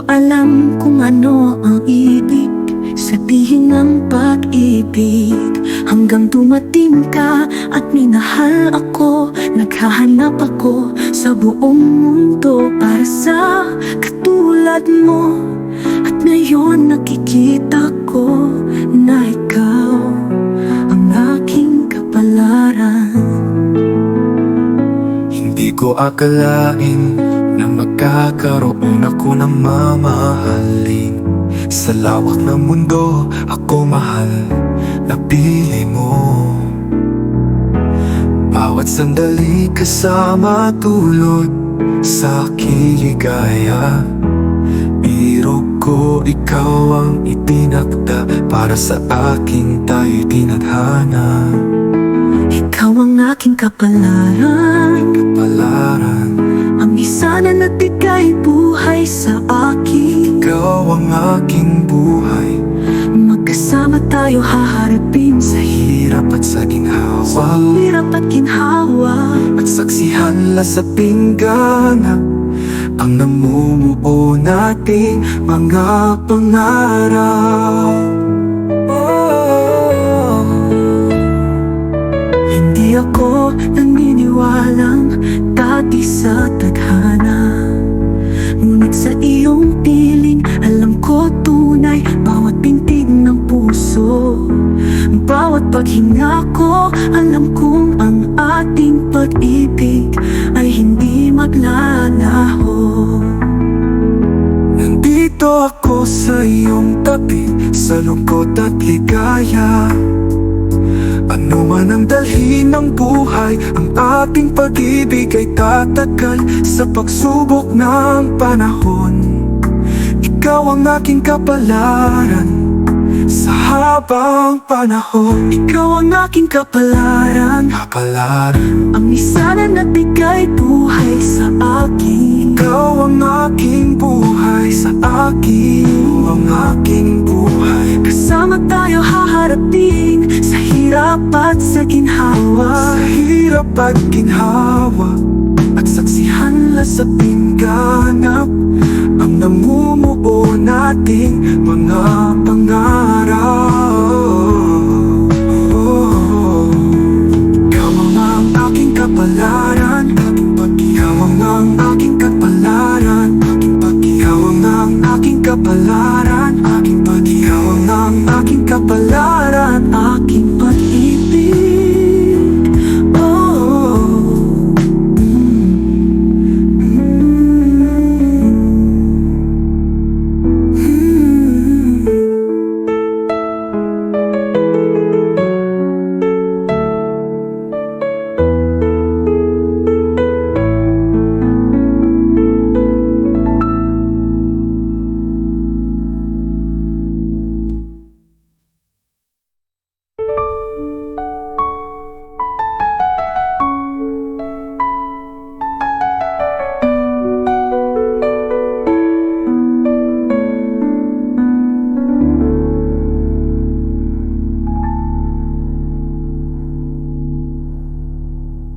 alam kung ano ang ibig sabihin ng pag-ibig. Hanggang dumating ka at minahal ako, naghahanap ako sa buong mundo para sa katulad mo. At ngayon nakikita ko na ikaw ang aking kapalaran. Hindi ko akalain na magkakaroon ako ng mamahalin. Sa lawak ng mundo, ako mahal, napili mo. Bawat sandali kasama tulad sa aking ligaya. Biro ko, ikaw ang itinakda para sa aking tayo'y tinadhana. Ikaw ang aking kapalaran, ang isa na nagbigay buhay sa akin. Ikaw ang aking buhay, Magkasama tayo haharapin sa hirap at sa ginhawa. hirap at ginhawa. At saksihan la sa pinggana ang namumuo nating mga pangarap. Hindi ako naniniwalang dati sa tadhana, ngunit sa iyong piling alam ko tunay bawat pintig ng puso. Bawat paghinga ko alam kong ang ating pag-ibig ay hindi maglalaho. Nandito ako sa iyong tabi, sa lungkot at ligaya. Ano man ang dalhin ng buhay, ang ating pag-ibig ay tatagal sa pagsubok ng panahon. Ikaw ang aking kapalaran sa habang panahon. Ikaw ang aking kapalaran, ang isa na nagbigay buhay sa akin. Ikaw ang aking buhay sa akin, ang aking buhay. Kasama tayo haharapin sa hirap at sa ginhawa. Sa hirap at ginhawa, At saksihan la sa pingganap ang namumuo nating mga pangarap. Ikaw ang aking kapalaran, aking pag-ihaw ang aking kapalaran, aking pag-ihaw ang aking kapalaran, aking pag-ihaw ang aking kapalaran, aking